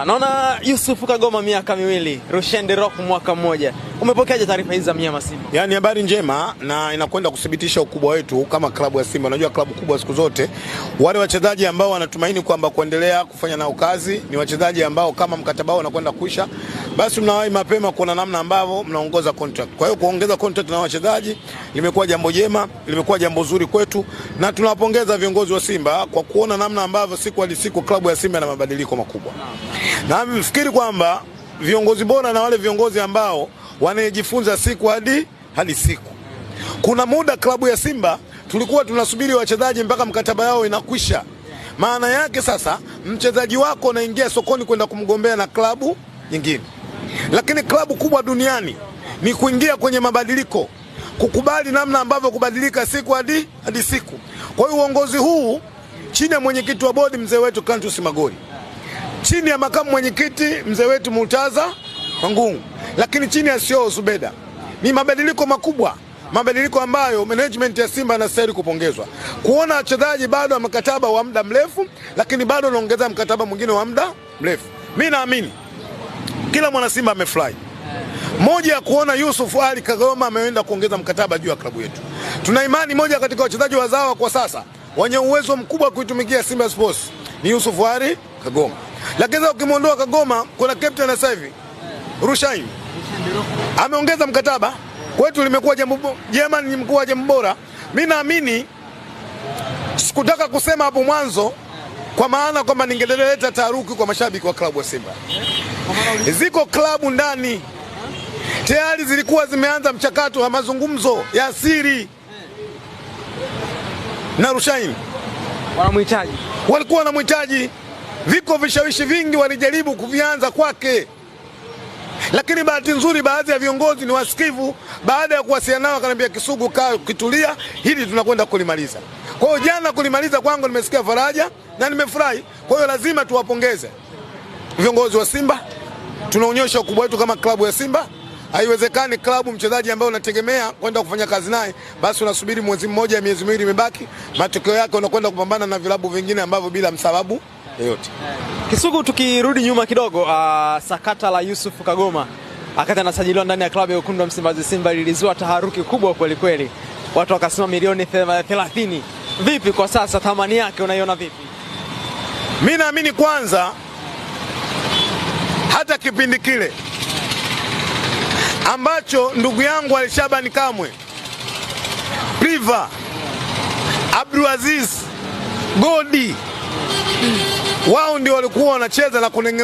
Naona Yusuf Kagoma miaka miwili, Rushain De Rock mwaka mmoja. Umepokeaje taarifa hizi za mnyama Simba? Yaani habari njema na inakwenda kuthibitisha ukubwa wetu kama klabu ya Simba. Unajua klabu kubwa siku zote wale wachezaji ambao wanatumaini kwamba kuendelea kufanya nao kazi ni wachezaji ambao kama mkataba wao unakwenda kuisha, basi mnawahi mapema kuona namna ambavyo mnaongoza contract. Kwa hiyo kuongeza contract na wachezaji limekuwa jambo jema, limekuwa jambo zuri kwetu, na tunawapongeza viongozi wa Simba kwa kuona namna ambavyo siku hadi siku klabu ya Simba ina mabadiliko makubwa. Na mfikiri kwamba viongozi bora na wale viongozi ambao wanajifunza siku hadi siku. Kuna muda klabu ya Simba tulikuwa tunasubiri wachezaji mpaka mkataba yao inakwisha. Maana yake sasa mchezaji wako anaingia sokoni kwenda kumgombea na klabu nyingine. Lakini klabu kubwa duniani ni kuingia kwenye mabadiliko, kukubali namna ambavyo kubadilika siku hadi siku. Kwa hiyo uongozi huu chini ya mwenyekiti wa bodi mzee wetu Clatous Magori, chini ya makamu mwenyekiti mzee wetu Murtaza Mangungu, lakini chini ya CEO Zubeda, ni mabadiliko makubwa, mabadiliko ambayo management ya Simba inastahili kupongezwa. Kuona wachezaji bado wa mkataba wa muda mrefu, lakini bado wanaongeza mkataba mwingine wa muda mrefu. Mimi naamini kila mwana Simba amefurahi. Moja ya kuona Yusuf Ali Kagoma ameenda kuongeza mkataba juu ya klabu yetu. Tuna imani moja katika wachezaji wazawa kwa sasa wenye uwezo mkubwa kuitumikia Simba Sports ni Yusuf Ali Kagoma. Lakini ukimwondoa Kagoma kuna captain sasa hivi Rushain ameongeza mkataba. Kwetu limekuwa jambo jema, ni mkuu wa jambo bora. Mimi naamini, sikutaka kusema hapo mwanzo kwa maana kwamba ningeleta taharuki kwa mashabiki wa klabu ya Simba. Ziko klabu ndani tayari zilikuwa zimeanza mchakato wa mazungumzo ya siri na Rushain. Wanamhitaji. Walikuwa wanamhitaji. Viko vishawishi vingi walijaribu kuvianza kwake. Lakini bahati nzuri baadhi ya viongozi ni wasikivu, baada ya kuwasiliana nao akaniambia Kisugu kaa ukitulia, hili tunakwenda kulimaliza. Kwa hiyo jana kulimaliza kwangu nimesikia faraja na nimefurahi. Kwa hiyo lazima tuwapongeze viongozi wa Simba. Tunaonyesha ukubwa wetu kama klabu ya Simba. Haiwezekani klabu mchezaji ambaye unategemea kwenda kufanya kazi naye basi unasubiri mwezi mmoja, miezi miwili imebaki, matokeo yake unakwenda kupambana na vilabu vingine ambavyo bila msababu yoyote. Kisugu, tukirudi nyuma kidogo, sakata la Yusuf Kagoma akati anasajiliwa ndani ya klabu ya Wekundu wa Msimbazi Simba lilizua taharuki kubwa kweli kweli. Watu wakasema milioni 30. Vipi kwa sasa, thamani yake unaiona vipi? Mimi naamini kwanza hata kipindi kile ambacho ndugu yangu Alishabani Kamwe, Priva, Abdulaziz, Godi, wao ndio walikuwa wanacheza na kunengemua